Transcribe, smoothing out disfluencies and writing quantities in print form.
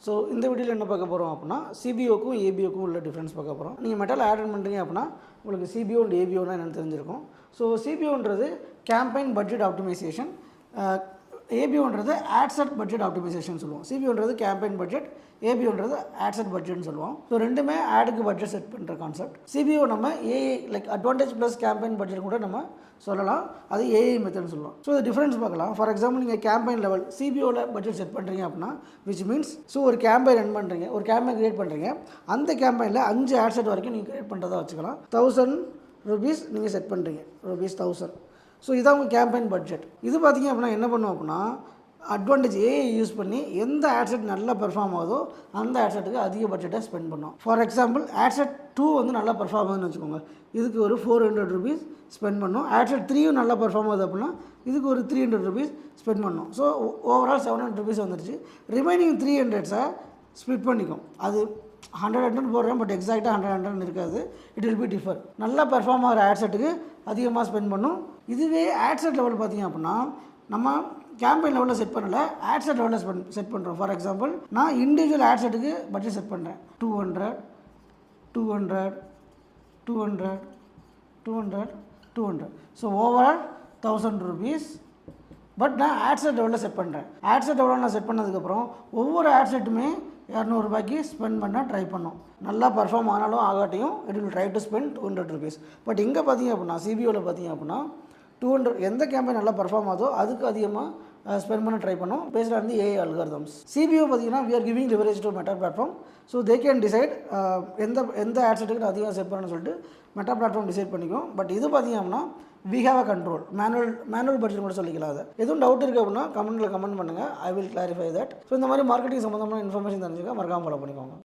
So இந்த வீடியோவில் என்ன பார்க்க போகிறோம் அப்படின்னா சிபிஓக்கும் ஏபிஓக்கும் உள்ள டிஃப்ரென்ஸ் பார்க்க போகிறோம். நீங்கள் மெட்டால் ஆட் பண்ணுறீங்க அப்படின்னா உங்களுக்கு சிபிஓ அண்ட் ஏபிஓனா என்னென்னு தெரிஞ்சிருக்கும். ஸோ சிபிஓன்றது கேம்பெயின் பட்ஜெட் ஆப்டிமைசேஷன், ஏபிஓன்றது ஆட்செட் பட்ஜெட் ஆப்டிமைசேஷன் சொல்லுவோம். சிபிஓன்றது கேம்பெயின் பட்ஜெட், ஏபிஓன்றது ஆட்செட் பட்ஜெட்னு சொல்லுவோம். ஸோ ரெண்டுமே ஆடுக்கு பட்ஜெட் செட் பண்ணுற கான்செப்ட். சிபிஓ நம்ம AI like advantage plus campaign budget கூட நம்ம சொல்லலாம், அது ஏஐ மெத்தட்னு சொல்லலாம். ஸோ இது டிஃப்ரென்ஸ் பார்க்கலாம். ஃபார் எக்ஸாம்பிள் நீங்கள் கேம்பெயின் லெவல் சிபிஓவில் பட்ஜெட் செட் பண்ணுறீங்க அப்படின்னா விச் மீன்ஸ் ஸோ ஒரு கேம்பெயின் ரன் பண்ணுறீங்க, ஒரு கேம்பெயின் கிரியேட் பண்ணுறீங்க, அந்த கேம்பெயினில் 5 ஆட்செட் வரைக்கும் நீங்கள் கிரியேட் பண்ணுறதா வச்சுக்கலாம். 1000 rupees நீங்கள் செட் பண்ணுறீங்க, ₹1000. ஸோ இதான் உங்கள் கேம்பெயின் பட்ஜெட். இது பார்த்திங்க அப்படின்னா என்ன பண்ணுவோம் அப்படின்னா அட்வான்டேஜ் ஏஐ யூஸ் பண்ணி எந்த ஆட்செட் நல்லா பெர்ஃபார்ம் ஆகுதோ அந்த ஆட்செட்டுக்கு அதிக பட்ஜெட்டை ஸ்பெண்ட் பண்ணோம். ஃபார் எக்ஸாம்பிள் ஆட்செட் 2 வந்து நல்லா பெர்ஃபார்ம் ஆகுதுன்னு வச்சுக்கோங்க, இதுக்கு ஒரு ₹400 ஸ்பெண்ட் பண்ணோம். ஆட்செட் 3யும் நல்லா பெர்ஃபார்ம் ஆகுது அப்படின்னா இதுக்கு ஒரு ₹300 ஸ்பெண்ட் பண்ணோம். ஸோ ஓவரால் ₹700 வந்துருச்சு. ரிமைனிங் 300 ஸ்ப்ளிட் பண்ணிக்கும். அது 100 போடுறேன், பட் எக்ஸாக்டாக 100 இருக்காது. It will be differ. நல்லா பெர்ஃபார்ம் ஆகிற ஆட்செட்டுக்கு அதிகமாக ஸ்பெண்ட் பண்ணும். இதுவே ஆட்செட் லெவல் பார்த்திங்க அப்படின்னா நம்ம கேம்பெயின் லெவலில் செட் பண்ணலை, ஆட்செட் லெவலில் செட் பண்ணுறோம். ஃபார் எக்ஸாம்பிள் நான் இண்டிவிஜுவல் ஆட்செட்டுக்கு பட்ஜெட் செட் பண்ணுறேன். 200 200 200 200 200. So overall ₹1000. பட் நான் ஆட்செட் லெவலில் செட் பண்ணுறேன். ஆட்செட் லெவலில் நான் செட் பண்ணதுக்கப்புறம் ஒவ்வொரு ஆட்செட்டுமே ₹200 ஸ்பெண்ட் பண்ண ட்ரை பண்ணோம். நல்லா பர்ஃபார்ம் ஆனாலும் ஆகாட்டியும் it will try to spend ₹200. But இங்கே பார்த்திங்க அப்படின்னா சிபிஓவில் பார்த்திங்க அப்படின்னா 200 எந்த கேம்பெயின் நல்லா பர்ஃபார்ம் ஆகுதோ அதுக்கு அதிகமாக ஸ்பெண்ட் பண்ண ட்ரை பண்ணோம் based on the AI algorithms. CPO பார்த்திங்கன்னா we are giving leverage to meta platform. So they can decide எந்த ஆட்செட்டுக்கு அதிகமாக செட் பண்ணணும்னு சொல்லிட்டு மெட்டா பிளாட்ஃபார்ம் டிசைட் பண்ணிக்கும். பட் இது பார்த்திங்க அப்படின்னா we have a control. Manual budget கூட சொல்லிக்கலாம். அது எதுவும் டவுட் இருக்குது அப்படின்னா கமெண்ட் பண்ணுங்கள், I will clarify that. So இந்த மாதிரி மார்க்கெட்டிங் சம்மந்தமான இன்ஃபர்மேஷன் தெரிஞ்சுக்க மறக்காமல் ஃபாலோ பண்ணிக்கோங்க.